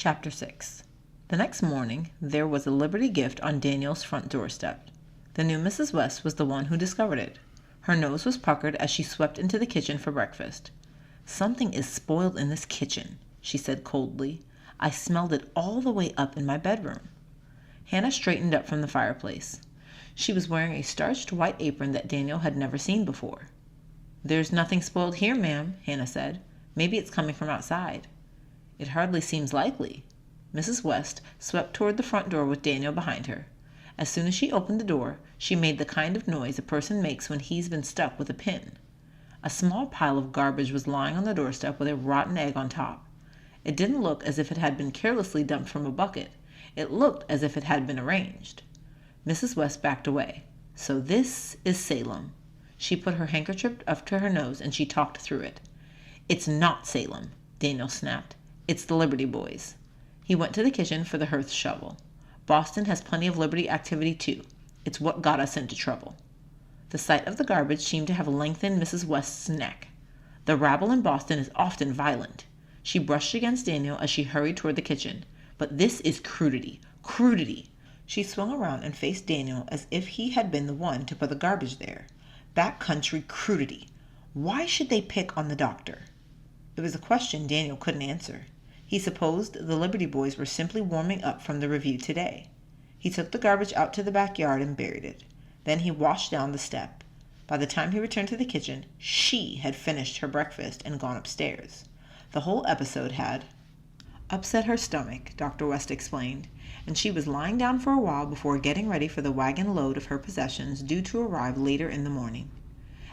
Chapter 6. The next morning, there was a Liberty gift on Daniel's front doorstep. The new Mrs. West was the one who discovered it. Her nose was puckered as she swept into the kitchen for breakfast. "Something is spoiled in this kitchen," she said coldly. "I smelled it all the way up in my bedroom." Hannah straightened up from the fireplace. She was wearing a starched white apron that Daniel had never seen before. "There's nothing spoiled here, ma'am," Hannah said. "Maybe it's coming from outside." "It hardly seems likely." Mrs. West swept toward the front door with Daniel behind her. As soon as she opened the door, she made the kind of noise a person makes when he's been stuck with a pin. A small pile of garbage was lying on the doorstep with a rotten egg on top. It didn't look as if it had been carelessly dumped from a bucket. It looked as if it had been arranged. Mrs. West backed away. "So this is Salem." She put her handkerchief up to her nose and she talked through it. "It's not Salem," Daniel snapped. "It's the Liberty Boys." He went to the kitchen for the hearth shovel. "Boston has plenty of Liberty activity too. It's what got us into trouble." The sight of the garbage seemed to have lengthened Mrs. West's neck. "The rabble in Boston is often violent." She brushed against Daniel as she hurried toward the kitchen. "But this is crudity. Crudity." She swung around and faced Daniel as if he had been the one to put the garbage there. "Backcountry crudity. Why should they pick on the doctor?" It was a question Daniel couldn't answer. He supposed the Liberty Boys were simply warming up from the review today. He took the garbage out to the backyard and buried it. Then he washed down the step. By the time he returned to the kitchen, she had finished her breakfast and gone upstairs. The whole episode had upset her stomach, Dr. West explained, and she was lying down for a while before getting ready for the wagon load of her possessions due to arrive later in the morning.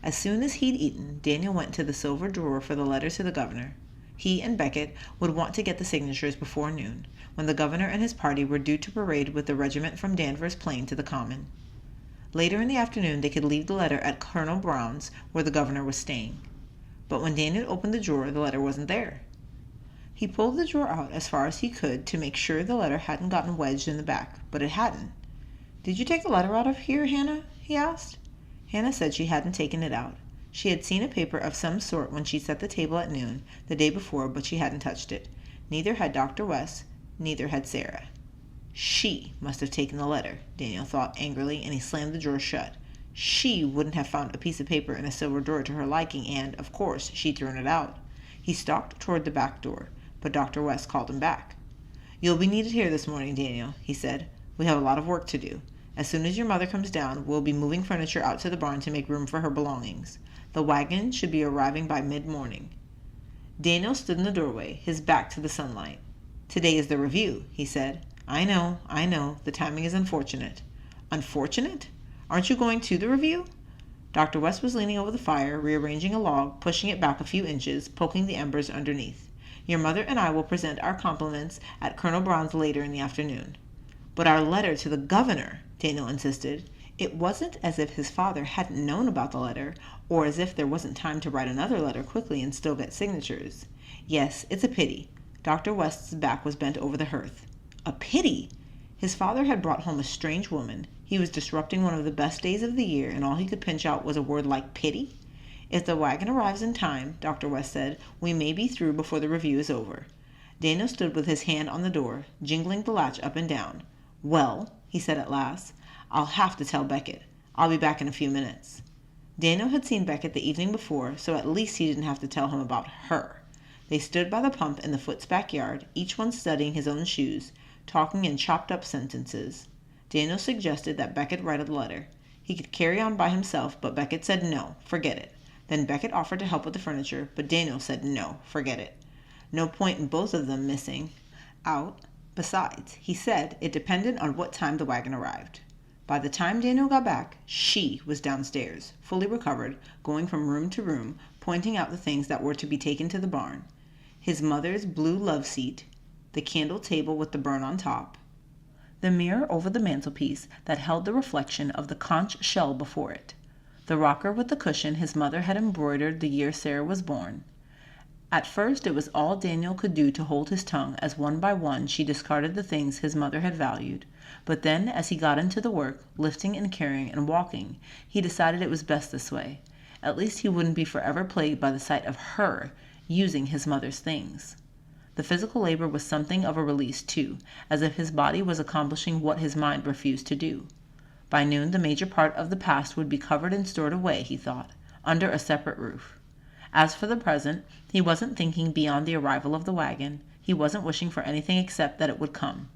As soon as he'd eaten, Daniel went to the silver drawer for the letter to the governor. He and Beckett would want to get the signatures before noon, when the governor and his party were due to parade with the regiment from Danvers Plain to the Common. Later in the afternoon they could leave the letter at Colonel Brown's, where the governor was staying. But when Daniel opened the drawer, the letter wasn't there. He pulled the drawer out as far as he could to make sure the letter hadn't gotten wedged in the back, but it hadn't. "Did you take the letter out of here, Hannah?" he asked. Hannah said she hadn't taken it out. She had seen a paper of some sort when she set the table at noon the day before, but she hadn't touched it. Neither had Dr. West, neither had Sarah. She must have taken the letter, Daniel thought angrily, and he slammed the drawer shut. She wouldn't have found a piece of paper in a silver drawer to her liking, and, of course, she'd thrown it out. He stalked toward the back door, but Dr. West called him back. "You'll be needed here this morning, Daniel," he said. "We have a lot of work to do. As soon as your mother comes down, we'll be moving furniture out to the barn to make room for her belongings. The wagon should be arriving by mid-morning." Daniel stood in the doorway, his back to the sunlight. "Today is the review," he said. I know. The timing is unfortunate." "Unfortunate? Aren't you going to the review?" Dr. West was leaning over the fire, rearranging a log, pushing it back a few inches, poking the embers underneath. "Your mother and I will present our compliments at Colonel Brown's later in the afternoon." "But our letter to the governor," Daniel insisted. It wasn't as if his father hadn't known about the letter, or as if there wasn't time to write another letter quickly and still get signatures. "Yes, it's a pity." Dr. West's back was bent over the hearth. A pity? His father had brought home a strange woman. He was disrupting one of the best days of the year, and all he could pinch out was a word like pity? "If the wagon arrives in time," Dr. West said, "we may be through before the review is over." Daniel stood with his hand on the door, jingling the latch up and down. "Well," he said at last, "I'll have to tell Beckett. I'll be back in a few minutes." Daniel had seen Beckett the evening before, so at least he didn't have to tell him about her. They stood by the pump in the Foots' backyard, each one studying his own shoes, talking in chopped-up sentences. Daniel suggested that Beckett write a letter. He could carry on by himself, but Beckett said no, forget it. Then Beckett offered to help with the furniture, but Daniel said no, forget it. No point in both of them missing out. Besides, he said it depended on what time the wagon arrived. By the time Daniel got back, she was downstairs, fully recovered, going from room to room, pointing out the things that were to be taken to the barn. His mother's blue love seat, the candle table with the burn on top, the mirror over the mantelpiece that held the reflection of the conch shell before it, the rocker with the cushion his mother had embroidered the year Sarah was born. At first it was all Daniel could do to hold his tongue as one by one she discarded the things his mother had valued, but then as he got into the work, lifting and carrying and walking, he decided it was best this way. At least he wouldn't be forever plagued by the sight of her using his mother's things. The physical labor was something of a release, too, as if his body was accomplishing what his mind refused to do. By noon, the major part of the past would be covered and stored away, he thought, under a separate roof. As for the present, he wasn't thinking beyond the arrival of the wagon. He wasn't wishing for anything except that it would come.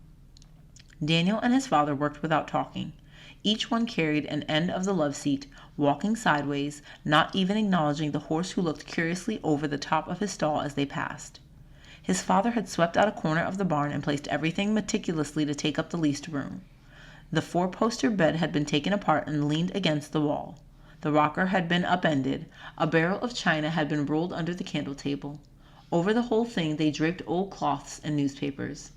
Daniel and his father worked without talking. Each one carried an end of the love seat, walking sideways, not even acknowledging the horse who looked curiously over the top of his stall as they passed. His father had swept out a corner of the barn and placed everything meticulously to take up the least room. The four-poster bed had been taken apart and leaned against the wall. The rocker had been upended. A barrel of china had been rolled under the candle table. Over the whole thing they draped old cloths and newspapers.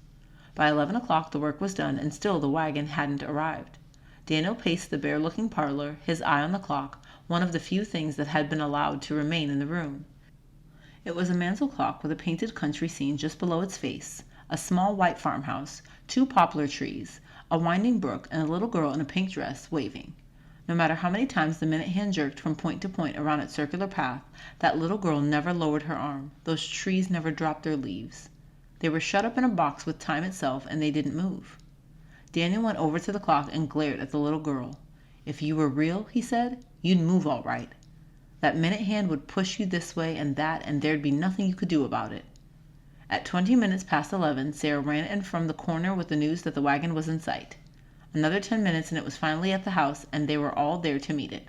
By 11 o'clock the work was done, and still the wagon hadn't arrived. Daniel paced the bare-looking parlor, his eye on the clock, one of the few things that had been allowed to remain in the room. It was a mantel clock with a painted country scene just below its face, a small white farmhouse, 2 poplar trees, a winding brook, and a little girl in a pink dress, waving. No matter how many times the minute hand jerked from point to point around its circular path, that little girl never lowered her arm. Those trees never dropped their leaves. They were shut up in a box with time itself, and they didn't move. Daniel went over to the clock and glared at the little girl. "If you were real," he said, "you'd move all right. That minute hand would push you this way and that, and there'd be nothing you could do about it." At 20 minutes past 11, Sarah ran in from the corner with the news that the wagon was in sight. Another 10 minutes and it was finally at the house, and they were all there to meet it.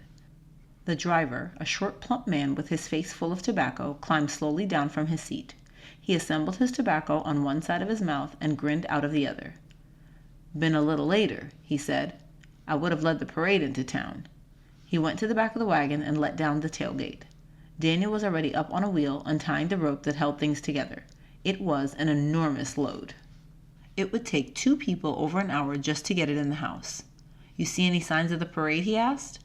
The driver, a short, plump man with his face full of tobacco, climbed slowly down from his seat. He assembled his tobacco on one side of his mouth and grinned out of the other. "Been a little later," he said. "I would have led the parade into town." He went to the back of the wagon and let down the tailgate. Daniel was already up on a wheel, untying the rope that held things together. It was an enormous load. It would take 2 people over an hour just to get it in the house. "You see any signs of the parade?" he asked.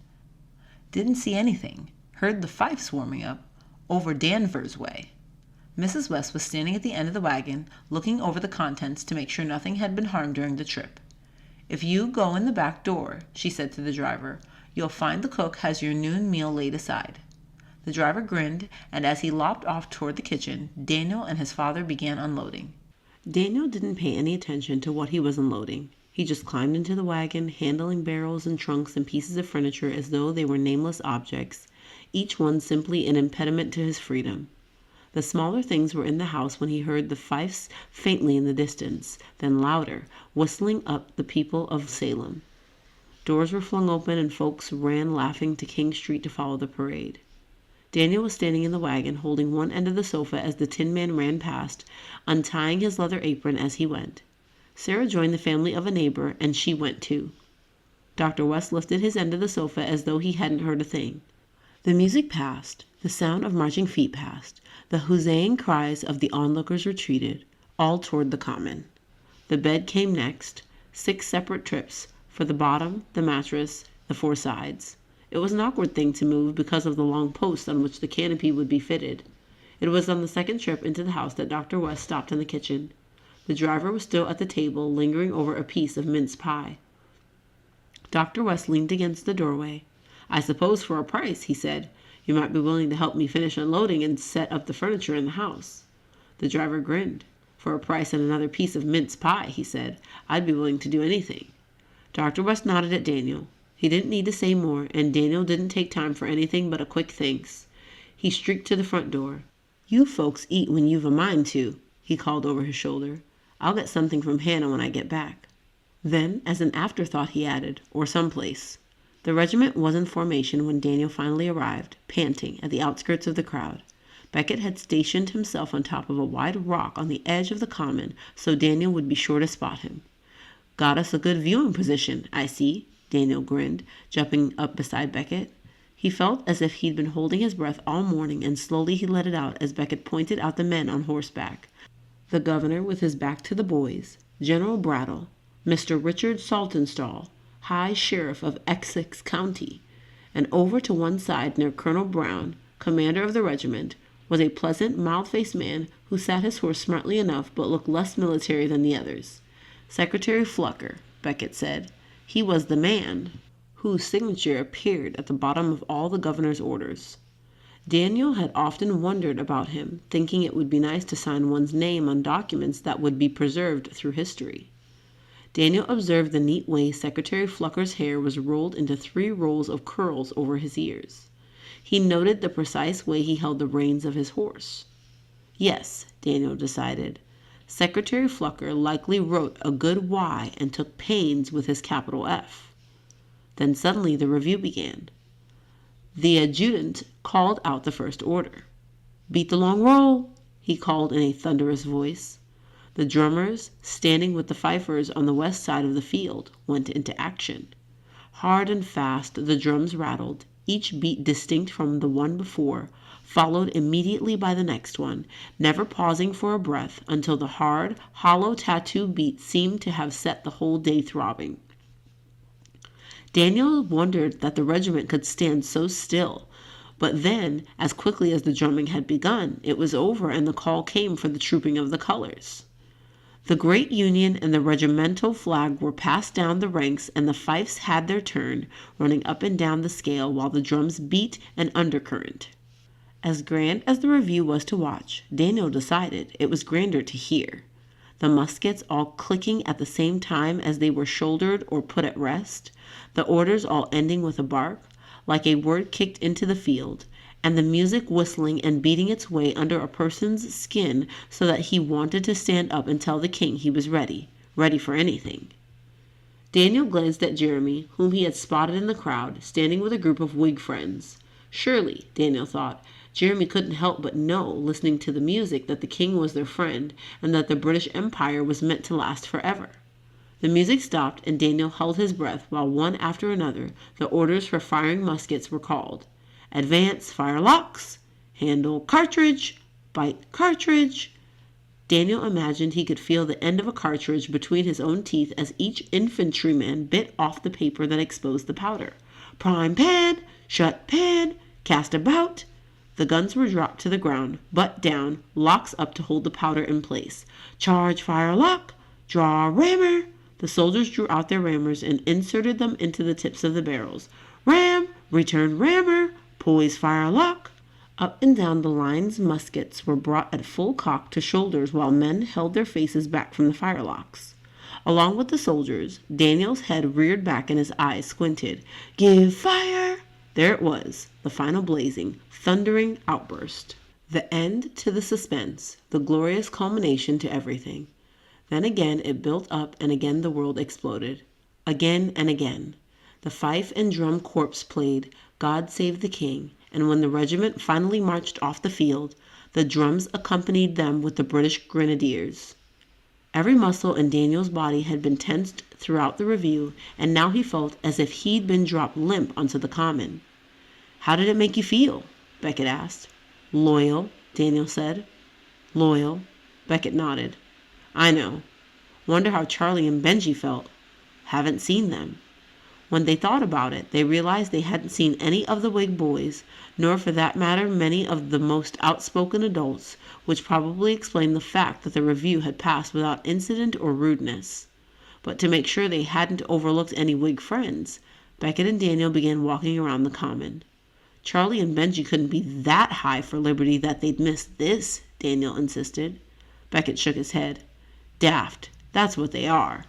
"Didn't see anything. Heard the fifes warming up. Over Danvers way." Mrs. West was standing at the end of the wagon, looking over the contents to make sure nothing had been harmed during the trip. "If you go in the back door," she said to the driver, "you'll find the cook has your noon meal laid aside." The driver grinned, and as he lopped off toward the kitchen, Daniel and his father began unloading. Daniel didn't pay any attention to what he was unloading. He just climbed into the wagon, handling barrels and trunks and pieces of furniture as though they were nameless objects, each one simply an impediment to his freedom. The smaller things were in the house when he heard the fifes faintly in the distance, then louder, whistling up the people of Salem. Doors were flung open and folks ran laughing to King Street to follow the parade. Daniel was standing in the wagon, holding one end of the sofa as the Tin Man ran past, untying his leather apron as he went. Sarah joined the family of a neighbor, and she went too. Dr. West lifted his end of the sofa as though he hadn't heard a thing. The music passed, the sound of marching feet passed, the huzzahing cries of the onlookers retreated, all toward the common. The bed came next, 6 separate trips, for the bottom, the mattress, the 4 sides. It was an awkward thing to move because of the long posts on which the canopy would be fitted. It was on the second trip into the house that Dr. West stopped in the kitchen. The driver was still at the table, lingering over a piece of mince pie. Dr. West leaned against the doorway. "I suppose for a price," he said, "you might be willing to help me finish unloading and set up the furniture in the house." The driver grinned. "For a price and another piece of mince pie," he said, "I'd be willing to do anything." Dr. West nodded at Daniel. He didn't need to say more, and Daniel didn't take time for anything but a quick thanks. He streaked to the front door. "You folks eat when you've a mind to," he called over his shoulder. "I'll get something from Hannah when I get back." Then, as an afterthought, he added, "or someplace." The regiment was in formation when Daniel finally arrived, panting, at the outskirts of the crowd. Beckett had stationed himself on top of a wide rock on the edge of the common, so Daniel would be sure to spot him. "Got us a good viewing position, I see," Daniel grinned, jumping up beside Beckett. He felt as if he'd been holding his breath all morning, and slowly he let it out as Beckett pointed out the men on horseback. The governor with his back to the boys, General Brattle, Mr. Richard Saltonstall, High Sheriff of Essex County, and over to one side near Colonel Brown, commander of the regiment, was a pleasant, mild-faced man who sat his horse smartly enough but looked less military than the others. Secretary Flucker, Beckett said. He was the man whose signature appeared at the bottom of all the governor's orders. Daniel had often wondered about him, thinking it would be nice to sign one's name on documents that would be preserved through history. Daniel observed the neat way Secretary Flucker's hair was rolled into 3 rows of curls over his ears. He noted the precise way he held the reins of his horse. Yes, Daniel decided, Secretary Flucker likely wrote a good Y and took pains with his capital F. Then suddenly the review began. The adjutant called out the first order. "Beat the long roll," he called in a thunderous voice. The drummers, standing with the fifers on the west side of the field, went into action. Hard and fast the drums rattled, each beat distinct from the one before, followed immediately by the next one, never pausing for a breath until the hard, hollow tattoo beat seemed to have set the whole day throbbing. Daniel wondered that the regiment could stand so still, but then, as quickly as the drumming had begun, it was over and the call came for the trooping of the colors. The great Union and the regimental flag were passed down the ranks, and the fifes had their turn, running up and down the scale while the drums beat an undercurrent. As grand as the review was to watch, Daniel decided it was grander to hear. The muskets all clicking at the same time as they were shouldered or put at rest, the orders all ending with a bark, like a word kicked into the field, and the music whistling and beating its way under a person's skin so that he wanted to stand up and tell the king he was ready for anything. Daniel glanced at Jeremy, whom he had spotted in the crowd, standing with a group of Whig friends. Surely, Daniel thought, Jeremy couldn't help but know, listening to the music, that the king was their friend and that the British Empire was meant to last forever. The music stopped and Daniel held his breath while one after another the orders for firing muskets were called. Advance, fire locks, handle cartridge, bite cartridge. Daniel imagined he could feel the end of a cartridge between his own teeth as each infantryman bit off the paper that exposed the powder. Prime pan, shut pan, cast about. The guns were dropped to the ground, butt down, locks up to hold the powder in place. Charge, fire lock, draw rammer. The soldiers drew out their rammers and inserted them into the tips of the barrels. Ram, return rammer, poise, fire lock. Up and down the lines muskets were brought at full cock to shoulders while men held their faces back from the firelocks. Along with the soldiers, Daniel's head reared back and his eyes squinted. Give fire! There it was, the final blazing, thundering outburst. The end to the suspense, the glorious culmination to everything. Then again it built up and again the world exploded. Again and again. The fife and drum corps played God Save the King, and when the regiment finally marched off the field, the drums accompanied them with the British Grenadiers. Every muscle in Daniel's body had been tensed throughout the review, and now he felt as if he'd been dropped limp onto the common. How did it make you feel? Beckett asked. Loyal, Daniel said. Loyal, Beckett nodded. I know. Wonder how Charlie and Benji felt. Haven't seen them. When they thought about it, they realized they hadn't seen any of the Whig boys, nor for that matter many of the most outspoken adults, which probably explained the fact that the review had passed without incident or rudeness. But to make sure they hadn't overlooked any Whig friends, Beckett and Daniel began walking around the common. Charlie and Benji couldn't be that high for liberty that they'd miss this, Daniel insisted. Beckett shook his head. Daft, that's what they are.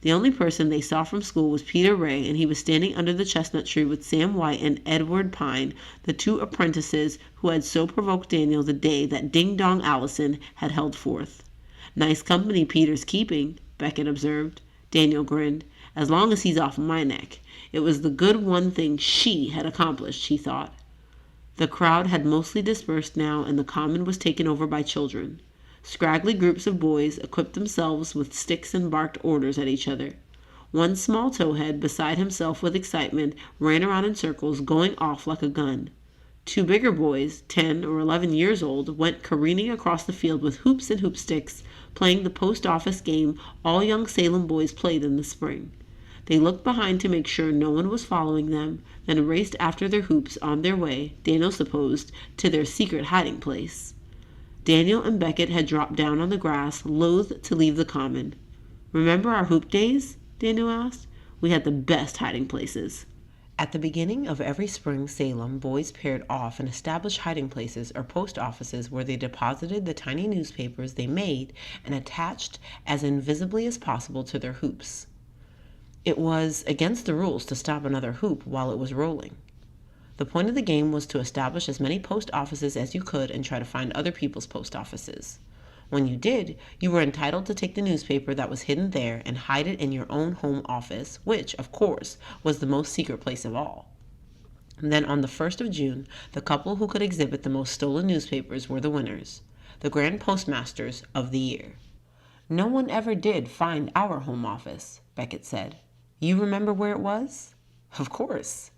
The only person they saw from school was Peter Ray, and he was standing under the chestnut tree with Sam White and Edward Pine, the 2 apprentices who had so provoked Daniel the day that Ding Dong Allison had held forth. Nice company Peter's keeping, Beckett observed. Daniel grinned. As long as he's off my neck. It was the good one thing she had accomplished, he thought. The crowd had mostly dispersed now, and the common was taken over by children. Scraggly groups of boys equipped themselves with sticks and barked orders at each other. One small towhead, beside himself with excitement, ran around in circles, going off like a gun. 2 bigger boys, 10 or 11 years old, went careening across the field with hoops and hoopsticks, playing the post office game all young Salem boys played in the spring. They looked behind to make sure no one was following them, then raced after their hoops on their way, Daniel supposed, to their secret hiding place. Daniel and Beckett had dropped down on the grass, loath to leave the common. Remember our hoop days? Daniel asked. We had the best hiding places. At the beginning of every spring, Salem boys paired off and established hiding places or post offices where they deposited the tiny newspapers they made and attached as invisibly as possible to their hoops. It was against the rules to stop another hoop while it was rolling. The point of the game was to establish as many post offices as you could and try to find other people's post offices. When you did, you were entitled to take the newspaper that was hidden there and hide it in your own home office, which, of course, was the most secret place of all. And then on the 1st of June, the couple who could exhibit the most stolen newspapers were the winners, the grand postmasters of the year. "No one ever did find our home office," Beckett said. "You remember where it was?" Of course.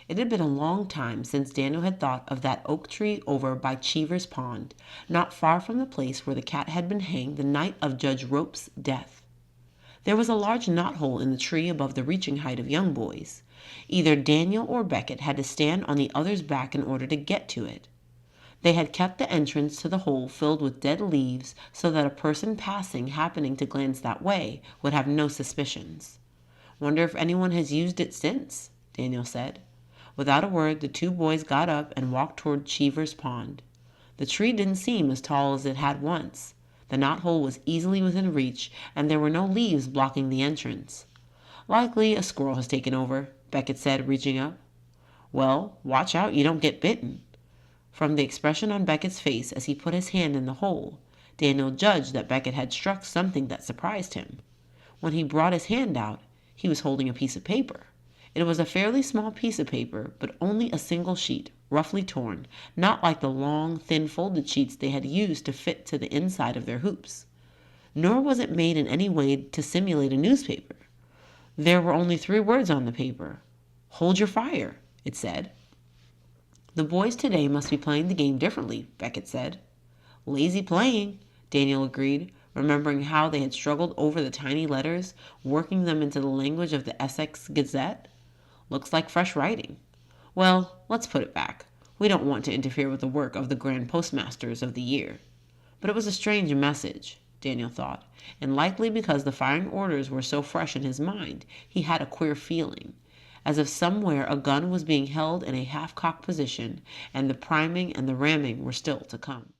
It had been a long time since Daniel had thought of that oak tree over by Cheever's Pond, not far from the place where the cat had been hanged the night of Judge Rope's death. There was a large knothole in the tree above the reaching height of young boys. Either Daniel or Beckett had to stand on the other's back in order to get to it. They had kept the entrance to the hole filled with dead leaves so that a person passing happening to glance that way would have no suspicions. "Wonder if anyone has used it since," Daniel said. Without a word, the two boys got up and walked toward Cheever's Pond. The tree didn't seem as tall as it had once. The knothole was easily within reach, and there were no leaves blocking the entrance. "Likely a squirrel has taken over," Beckett said, reaching up. "Well, watch out you don't get bitten." From the expression on Beckett's face as he put his hand in the hole, Daniel judged that Beckett had struck something that surprised him. When he brought his hand out, he was holding a piece of paper. It was a fairly small piece of paper, but only a single sheet, roughly torn, not like the long, thin folded sheets they had used to fit to the inside of their hoops. Nor was it made in any way to simulate a newspaper. There were only 3 words on the paper. "Hold your fire," it said. "The boys today must be playing the game differently," Beckett said. "Lazy playing," Daniel agreed, remembering how they had struggled over the tiny letters, working them into the language of the Essex Gazette. "Looks like fresh writing. Well, let's put it back. We don't want to interfere with the work of the grand postmasters of the year." But it was a strange message, Daniel thought, and likely because the firing orders were so fresh in his mind, he had a queer feeling, as if somewhere a gun was being held in a half-cocked position, and the priming and the ramming were still to come.